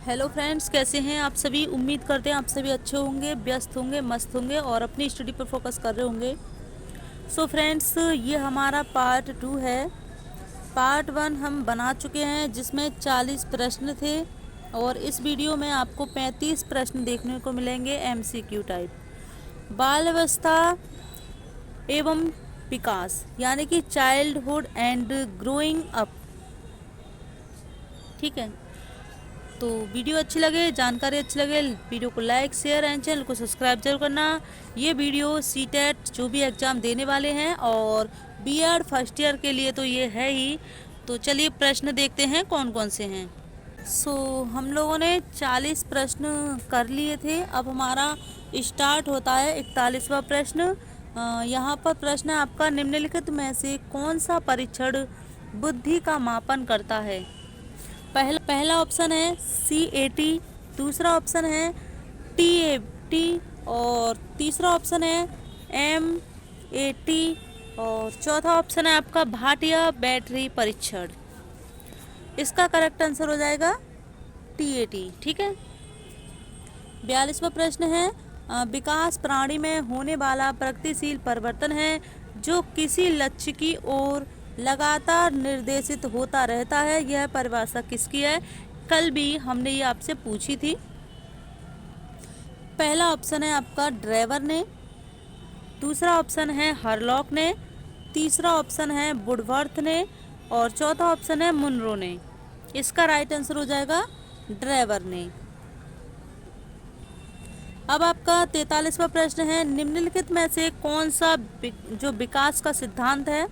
Hello friends, कैसे हैं आप सभी। उम्मीद करते हैं आप सभी अच्छे होंगे, व्यस्त होंगे, मस्त होंगे और अपनी स्टडी पर फोकस कर रहे होंगे। सो फ्रेंड्स, ये हमारा पार्ट 2 है। पार्ट 1 हम बना चुके हैं जिसमें 40 प्रश्न थे और इस वीडियो में आपको 35 प्रश्न देखने को मिलेंगे एमसीक्यू टाइप। बाल अवस्था एवं विकास यानी कि चाइल्डहुड एंड ग्रोइंग अप। ठीक है, तो वीडियो अच्छी लगे, जानकारी अच्छी लगे, वीडियो को लाइक शेयर एंड चैनल को सब्सक्राइब जरूर करना। ये वीडियो सीटेट जो भी एग्ज़ाम देने वाले हैं और बीएड फर्स्ट ईयर के लिए तो ये है ही। तो चलिए प्रश्न देखते हैं कौन कौन से हैं। हम लोगों ने 40 प्रश्न कर लिए थे। अब हमारा स्टार्ट होता है 41वां प्रश्न। यहाँ पर प्रश्न है आपका, निम्नलिखित में से कौन सा परीक्षण बुद्धि का मापन करता है। पहला ऑप्शन है CAT, दूसरा ऑप्शन है TAT और तीसरा ऑप्शन है MAT और चौथा ऑप्शन है आपका भाटिया बैटरी परीक्षण। इसका करेक्ट आंसर हो जाएगा TAT। ठीक है। 42वां प्रश्न है, विकास प्राणी में होने वाला प्रगतिशील परिवर्तन है जो किसी लक्ष्य की ओर लगातार निर्देशित होता रहता है। यह परिभाषा किसकी है। कल भी हमने ये आपसे पूछी थी। पहला ऑप्शन है आपका ड्राइवर ने, दूसरा ऑप्शन है हरलॉक ने, तीसरा ऑप्शन है वुडवर्थ ने और चौथा ऑप्शन है मुनरो ने। इसका राइट आंसर हो जाएगा ड्राइवर ने। अब आपका 43वां प्रश्न है, निम्नलिखित में से कौन सा जो विकास का सिद्धांत है।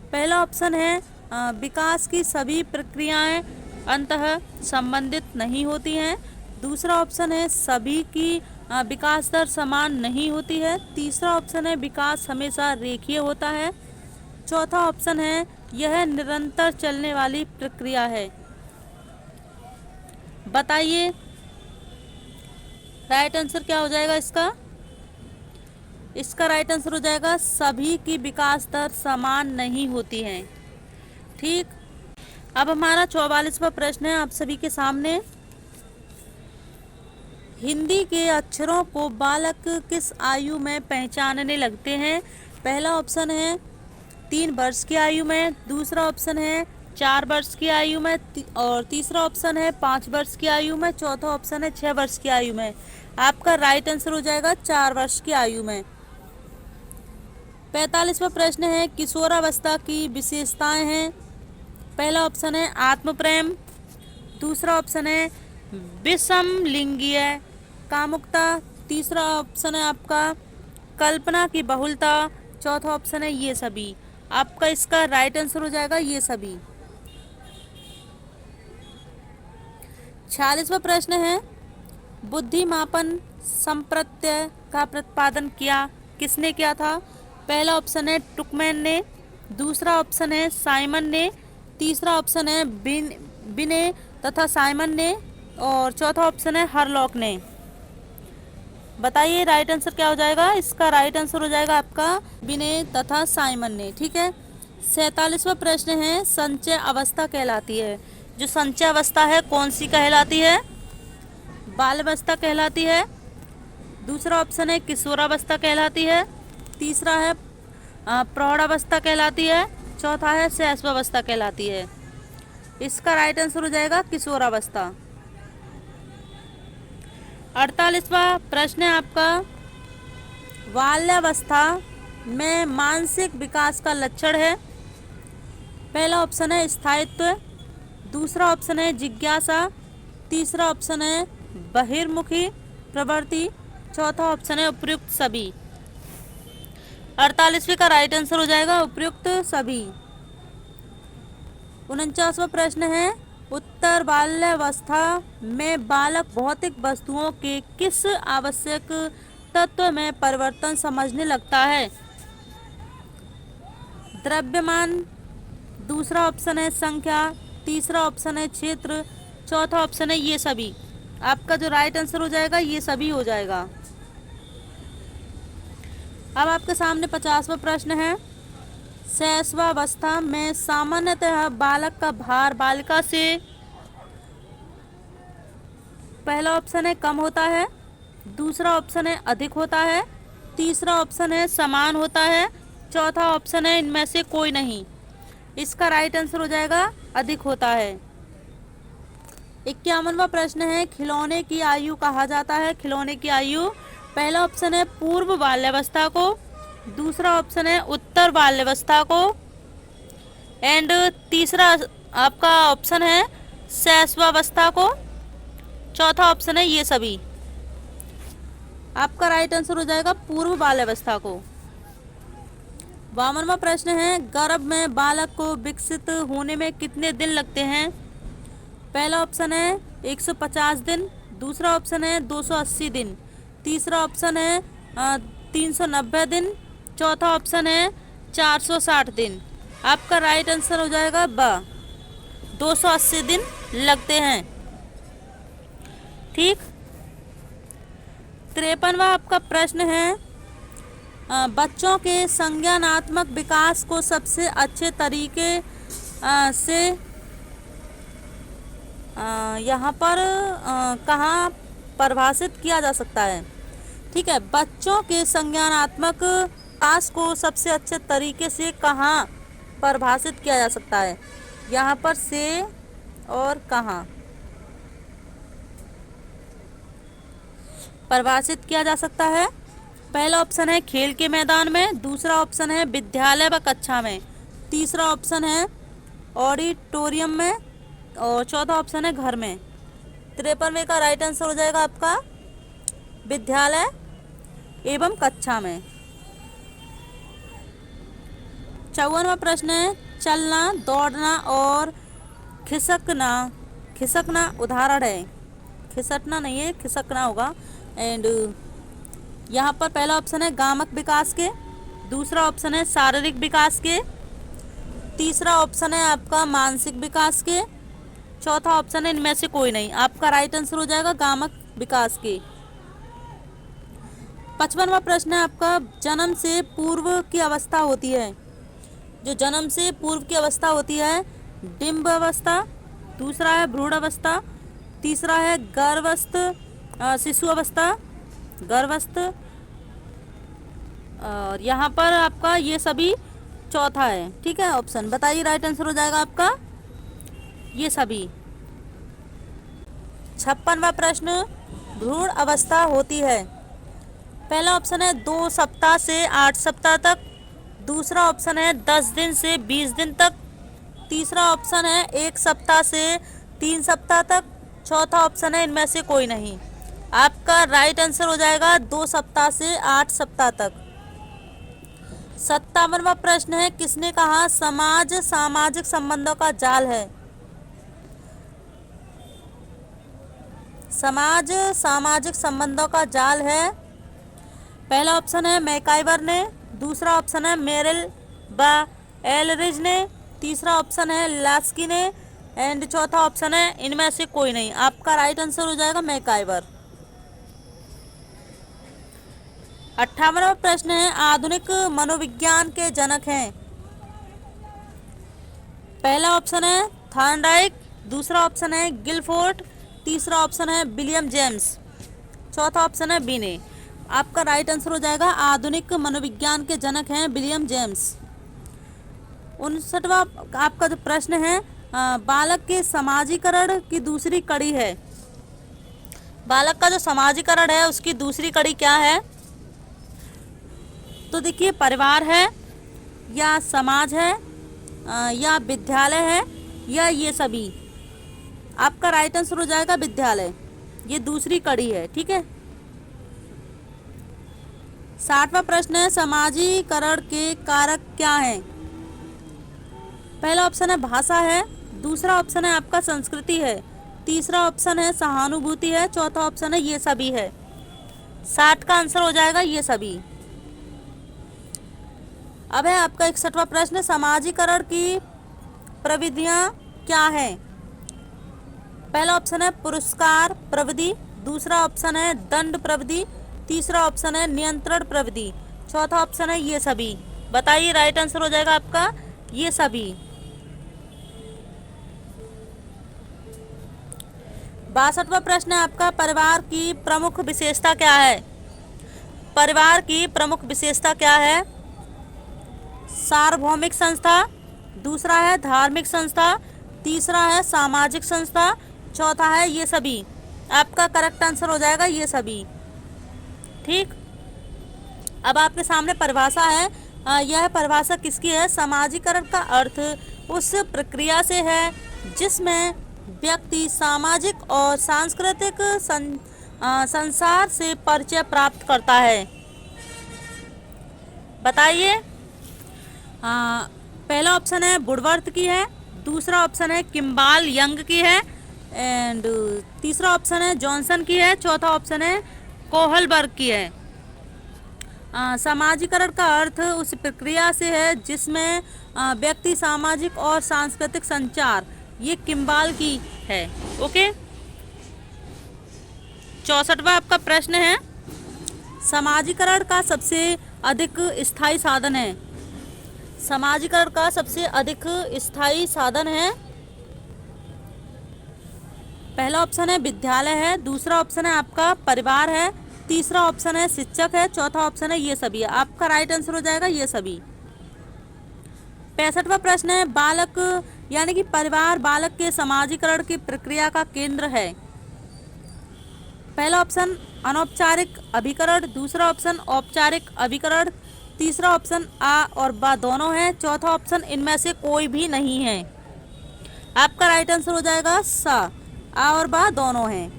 पहला ऑप्शन है विकास की सभी प्रक्रियाएं अंतः संबंधित नहीं होती हैं। दूसरा ऑप्शन है सभी की विकास दर समान नहीं होती है। तीसरा ऑप्शन है विकास हमेशा रेखीय होता है। चौथा ऑप्शन है यह निरंतर चलने वाली प्रक्रिया है। बताइए राइट आंसर क्या हो जाएगा इसका। इसका राइट आंसर हो जाएगा सभी की विकास दर समान नहीं होती है। ठीक। अब हमारा 44वां प्रश्न है आप सभी के सामने, हिंदी के अक्षरों को बालक किस आयु में पहचानने लगते हैं। पहला ऑप्शन है 3 वर्ष की आयु में, दूसरा ऑप्शन है 4 वर्ष की आयु में और तीसरा ऑप्शन है 5 वर्ष की आयु में, चौथा ऑप्शन है 6 वर्ष की आयु में। आपका राइट आंसर हो जाएगा 4 वर्ष की आयु में। 45वां प्रश्न है, किशोरावस्था की विशेषताएं हैं। पहला ऑप्शन है आत्म प्रेम, दूसरा ऑप्शन है विषमलिंगीय कामुकता, तीसरा ऑप्शन है आपका कल्पना की बहुलता, चौथा ऑप्शन है ये सभी। आपका इसका राइट आंसर हो जाएगा ये सभी। 46वां प्रश्न है, बुद्धिमापन संप्रत्यय का प्रतिपादन किसने किया था। पहला ऑप्शन है टुकमैन ने, दूसरा ऑप्शन है साइमन ने, तीसरा ऑप्शन है बिने तथा साइमन ने और चौथा ऑप्शन है हरलॉक ने। बताइए राइट आंसर क्या हो जाएगा। इसका राइट आंसर हो जाएगा आपका बिने तथा साइमन ने। ठीक है। 47वां प्रश्न है, संचय अवस्था कहलाती है। जो संचय अवस्था है कौन सी कहलाती है। बाल अवस्था कहलाती है, दूसरा ऑप्शन है किशोरावस्था कहलाती है, तीसरा है प्रौढ़ावस्था कहलाती है, चौथा है शैशवावस्था कहलाती है। इसका राइट आंसर हो जाएगा किशोरावस्था। 48वां प्रश्न है आपका, बाल्यावस्था में मानसिक विकास का लक्षण है। पहला ऑप्शन है स्थायित्व, दूसरा ऑप्शन है जिज्ञासा, तीसरा ऑप्शन है बहिर्मुखी प्रवृत्ति, चौथा ऑप्शन है उपयुक्त सभी। 48वें का राइट आंसर हो जाएगा उपयुक्त सभी। 49वां प्रश्न है, उत्तर बाल्यावस्था में बालक भौतिक वस्तुओं के किस आवश्यक तत्व में परिवर्तन समझने लगता है। द्रव्यमान, दूसरा ऑप्शन है संख्या, तीसरा ऑप्शन है क्षेत्र, चौथा ऑप्शन है ये सभी। आपका जो राइट आंसर हो जाएगा ये सभी हो जाएगा। अब आपके सामने 50वां प्रश्न है, शैशवावस्था में सामान्यतः बालक का भार बालिका से पहला ऑप्शन है कम होता है, दूसरा ऑप्शन है अधिक होता है, तीसरा ऑप्शन है समान होता है, चौथा ऑप्शन है इनमें से कोई नहीं। इसका राइट आंसर हो जाएगा अधिक होता है। 51वां प्रश्न है खिलौने की आयु कहा जाता है। खिलौने की आयु, पहला ऑप्शन है पूर्व बाल्यावस्था को, दूसरा ऑप्शन है उत्तर बाल्यावस्था को, एंड तीसरा आपका ऑप्शन है शैशवावस्था को, चौथा ऑप्शन है ये सभी। आपका राइट आंसर हो जाएगा पूर्व बाल्यावस्था को। 52वां प्रश्न है गर्भ में बालक को विकसित होने में कितने दिन लगते हैं। पहला ऑप्शन है 150 दिन, दूसरा ऑप्शन है 280 दिन, तीसरा ऑप्शन है 390 दिन, चौथा ऑप्शन है 460 दिन। आपका राइट आंसर हो जाएगा ब, 280 दिन लगते हैं। ठीक। 53वां आपका प्रश्न है बच्चों के संज्ञानात्मक विकास को सबसे अच्छे तरीके से यहाँ पर कहाँ परिभाषित किया जा सकता है। ठीक है, बच्चों के संज्ञानात्मक विकास को सबसे अच्छे तरीके से कहाँ परिभाषित किया जा सकता है। यहाँ पर से और कहाँ परिभाषित किया जा सकता है। पहला ऑप्शन है खेल के मैदान में, दूसरा ऑप्शन है विद्यालय व कक्षा में, तीसरा ऑप्शन है ऑडिटोरियम में और चौथा ऑप्शन है घर में। 53वें का राइट आंसर हो जाएगा आपका विद्यालय एवं कक्षा में। 54वां प्रश्न है चलना, दौड़ना और खिसकना। खिसकना उदाहरण है, खिसकना नहीं है, खिसकना होगा। एंड यहाँ पर पहला ऑप्शन है गामक विकास के, दूसरा ऑप्शन है शारीरिक विकास के, तीसरा ऑप्शन है आपका मानसिक विकास के, चौथा ऑप्शन है इनमें से कोई नहीं। आपका राइट आंसर हो जाएगा गामक विकास के। 55वां प्रश्न है आपका जन्म से पूर्व की अवस्था होती है। जो जन्म से पूर्व की अवस्था होती है डिंब अवस्था, दूसरा है भ्रूण अवस्था, तीसरा है गर्भस्थ शिशु अवस्था, गर्भस्थ, और यहाँ पर आपका ये सभी चौथा है। ठीक है, ऑप्शन बताइए राइट आंसर हो जाएगा आपका ये सभी। 56वां प्रश्न भ्रूण अवस्था होती है। पहला ऑप्शन है 2 सप्ताह से 8 सप्ताह तक, दूसरा ऑप्शन है 10 दिन से 20 दिन तक, तीसरा ऑप्शन है 1 सप्ताह से 3 सप्ताह तक, चौथा ऑप्शन है इनमें से कोई नहीं। आपका राइट आंसर हो जाएगा 2 सप्ताह से 8 सप्ताह तक। 57वां प्रश्न है किसने कहा समाज सामाजिक संबंधों का जाल है। समाज सामाजिक संबंधों का जाल है। पहला ऑप्शन है मैकाइवर ने, दूसरा ऑप्शन है मेरिल व एलरिज ने, तीसरा ऑप्शन है लास्की ने, एंड चौथा ऑप्शन है इनमें से कोई नहीं। आपका राइट आंसर हो जाएगा मैकाइवर। 58वां प्रश्न है आधुनिक मनोविज्ञान के जनक हैं। पहला ऑप्शन है थॉर्नडाइक, दूसरा ऑप्शन है गिलफोर्ड, तीसरा ऑप्शन है विलियम जेम्स, चौथा ऑप्शन है बीने। आपका राइट आंसर हो जाएगा आधुनिक मनोविज्ञान के जनक हैं विलियम जेम्स। 59वां आपका जो प्रश्न है बालक के समाजीकरण की दूसरी कड़ी है। बालक का जो समाजीकरण है उसकी दूसरी कड़ी क्या है। तो देखिए परिवार है या समाज है या विद्यालय है या ये सभी। आपका राइट आंसर हो जाएगा विद्यालय, ये दूसरी कड़ी है। ठीक है। 60वां प्रश्न है समाजीकरण के कारक क्या हैं। पहला ऑप्शन है भाषा है, दूसरा ऑप्शन है आपका संस्कृति है, तीसरा ऑप्शन है सहानुभूति है, चौथा ऑप्शन है ये सभी है। 60 का आंसर हो जाएगा ये सभी। अब है आपका 61वां प्रश्न समाजीकरण की प्रविधियां क्या हैं। पहला ऑप्शन है पुरस्कार प्रविधि, दूसरा ऑप्शन है दंड प्रविधि, तीसरा ऑप्शन है नियंत्रण प्रविधि, चौथा ऑप्शन है ये सभी। बताइए राइट आंसर हो जाएगा आपका ये सभी। 62वां प्रश्न है आपका, परिवार की प्रमुख विशेषता क्या है? परिवार की प्रमुख विशेषता क्या है? सार्वभौमिक संस्था, दूसरा है धार्मिक संस्था, तीसरा है सामाजिक संस्था, चौथा है ये सभी। आपका करेक्ट आंसर हो जाएगा ये सभी। ठीक, अब आपके सामने परिभाषा है। यह परिभाषा किसकी है? समाजीकरण का अर्थ उस प्रक्रिया से है जिसमें व्यक्ति सामाजिक और सांस्कृतिक संसार से परिचय प्राप्त करता है। बताइए। पहला ऑप्शन है वुडवर्थ की है, दूसरा ऑप्शन है किम्बाल यंग की है, एंड तीसरा ऑप्शन है जॉनसन की है, चौथा ऑप्शन है कोहलबर्ग की है। समाजीकरण का अर्थ उस प्रक्रिया से है जिसमें व्यक्ति सामाजिक और सांस्कृतिक संचार, ये किम्बाल की है। ओके, 64वां आपका प्रश्न है, समाजीकरण का सबसे अधिक स्थायी साधन है। समाजीकरण का सबसे अधिक स्थायी साधन है, पहला ऑप्शन है विद्यालय है, दूसरा ऑप्शन है आपका परिवार है, तीसरा ऑप्शन है शिक्षक है, चौथा ऑप्शन है ये सभी है। आपका राइट आंसर हो जाएगा ये सभी। 65वां प्रश्न है, बालक यानी कि परिवार बालक के समाजीकरण की प्रक्रिया का केंद्र है। पहला ऑप्शन अनौपचारिक अभिकरण, दूसरा ऑप्शन औपचारिक अभिकरण, तीसरा ऑप्शन आ और बा दोनों है, चौथा ऑप्शन इनमें से कोई भी नहीं है। आपका राइट आंसर हो जाएगा सा, आ और बा दोनों हैं।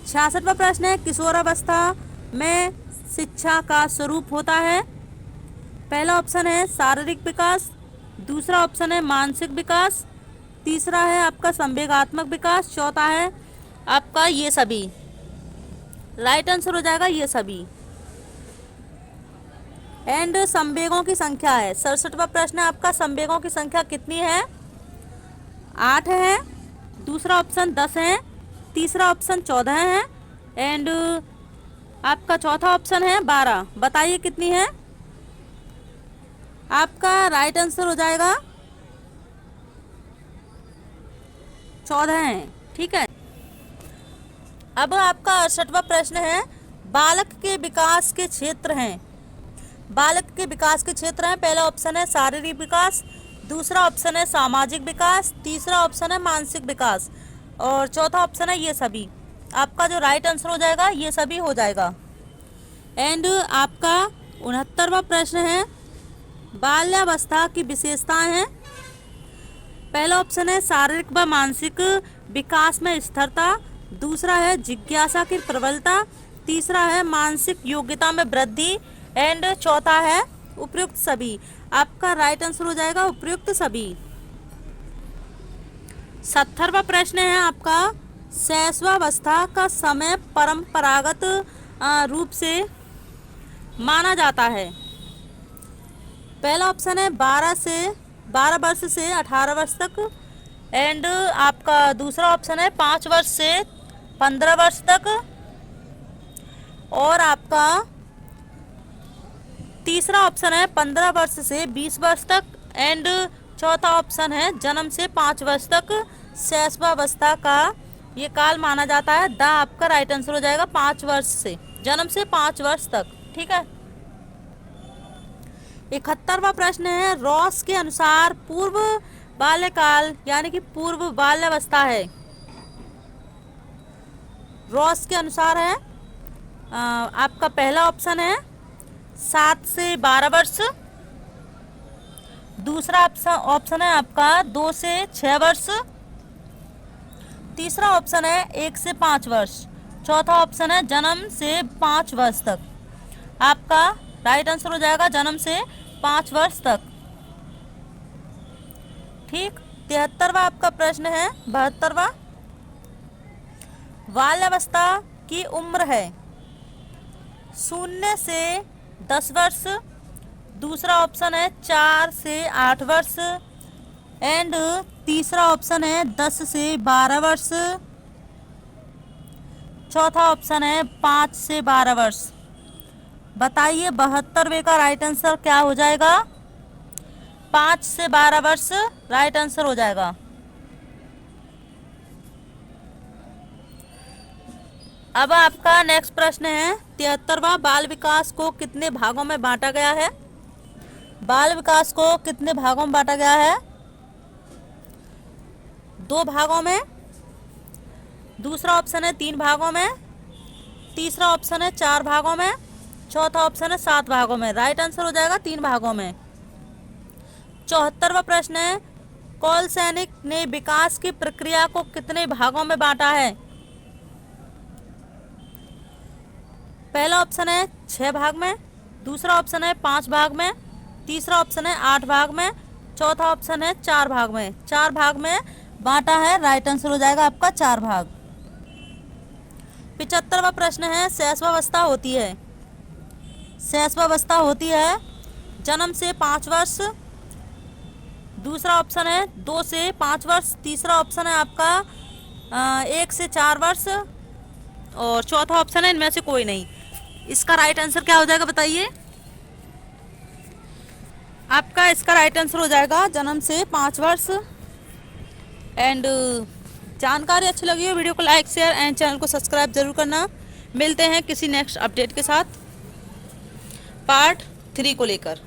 66वां प्रश्न है, किशोरावस्था में शिक्षा का स्वरूप होता है। पहला ऑप्शन है शारीरिक विकास, दूसरा ऑप्शन है मानसिक विकास, तीसरा है आपका संवेगात्मक विकास, चौथा है आपका ये सभी। राइट आंसर हो जाएगा ये सभी। एंड संवेगों की संख्या है। 67वां प्रश्न है आपका, संवेगों की संख्या कितनी है? 8 है, दूसरा ऑप्शन 10 है, तीसरा ऑप्शन 14 है, एंड आपका चौथा ऑप्शन है 12। बताइए कितनी है? आपका राइट आंसर हो जाएगा 14 है। ठीक है, अब आपका 68वां प्रश्न है, बालक के विकास के क्षेत्र हैं। बालक के विकास के क्षेत्र हैं, पहला ऑप्शन है शारीरिक विकास, दूसरा ऑप्शन है सामाजिक विकास, तीसरा ऑप्शन है मानसिक विकास और चौथा ऑप्शन है ये सभी। आपका जो राइट आंसर हो जाएगा ये सभी हो जाएगा। एंड आपका 69वां प्रश्न है, बाल्यावस्था की विशेषताएं हैं। पहला ऑप्शन है शारीरिक व मानसिक विकास में स्थिरता, दूसरा है जिज्ञासा की प्रबलता, तीसरा है मानसिक योग्यता में वृद्धि, एंड चौथा है उपयुक्त सभी। आपका राइट आंसर हो जाएगा उपयुक्त सभी। 70वां प्रश्न है आपका, शैशवावस्था का समय परंपरागत रूप से माना जाता है। पहला ऑप्शन है 12 वर्ष से 18 वर्ष तक, एंड आपका दूसरा ऑप्शन है 5 वर्ष से 15 वर्ष तक, और आपका तीसरा ऑप्शन है 15 वर्ष से 20 वर्ष तक, एंड चौथा ऑप्शन है जन्म से 5 वर्ष तक शैशवावस्था का ये काल माना जाता है। द आपका राइट आंसर हो जाएगा 5 वर्ष से, जन्म से 5 वर्ष तक। ठीक है, 71वां प्रश्न है, रॉस के अनुसार पूर्व बाल्यकाल यानी कि पूर्व बाल्यावस्था है। रॉस के अनुसार है आपका पहला ऑप्शन है 7 से 12 वर्ष, दूसरा ऑप्शन है आपका 2 से 6 वर्ष, तीसरा ऑप्शन है 1 से 5 वर्ष, चौथा ऑप्शन है जन्म से 5 वर्ष तक। आपका राइट आंसर हो जाएगा जन्म से 5 वर्ष तक। ठीक, 73वां आपका प्रश्न है, 72वां, बाल्यावस्था की उम्र है 0 से 10 वर्ष, दूसरा ऑप्शन है 4 से 8 वर्ष, एंड तीसरा ऑप्शन है 10 से 12 वर्ष, चौथा ऑप्शन है 5 से 12 वर्ष। बताइए 72वें का राइट आंसर क्या हो जाएगा? 5 से 12 वर्ष राइट आंसर हो जाएगा। अब आपका नेक्स्ट प्रश्न है 73वां बाल विकास को कितने भागों में बांटा गया है? बाल विकास को कितने भागों में बांटा गया है? 2 भागों में, दूसरा ऑप्शन है 3 भागों में, तीसरा ऑप्शन है 4 भागों में, चौथा ऑप्शन है 7 भागों में। राइट आंसर हो जाएगा 3 भागों में। 74वां प्रश्न है कोलसैनिक ने विकास की प्रक्रिया को कितने भागों में बांटा है? पहला ऑप्शन है 6 भाग में, दूसरा ऑप्शन है 5 भाग में, तीसरा ऑप्शन है 8 भाग में, चौथा ऑप्शन है 4 भाग में। 4 भाग में बांटा है। राइट आंसर हो जाएगा आपका 4 भाग। 75वां प्रश्न है शैशवावस्था होती है। शैशवावस्था होती है जन्म से 5 वर्ष, दूसरा ऑप्शन है 2 से 5 वर्ष, तीसरा ऑप्शन है आपका 1 से 4 वर्ष और चौथा ऑप्शन है इनमें से कोई नहीं। इसका राइट आंसर क्या हो जाएगा बताइए? आपका इसका राइट आंसर हो जाएगा जन्म से 5 वर्ष। एंड जानकारी अच्छी लगी हो वीडियो को लाइक शेयर एंड चैनल को सब्सक्राइब जरूर करना। मिलते हैं किसी नेक्स्ट अपडेट के साथ पार्ट 3 को लेकर।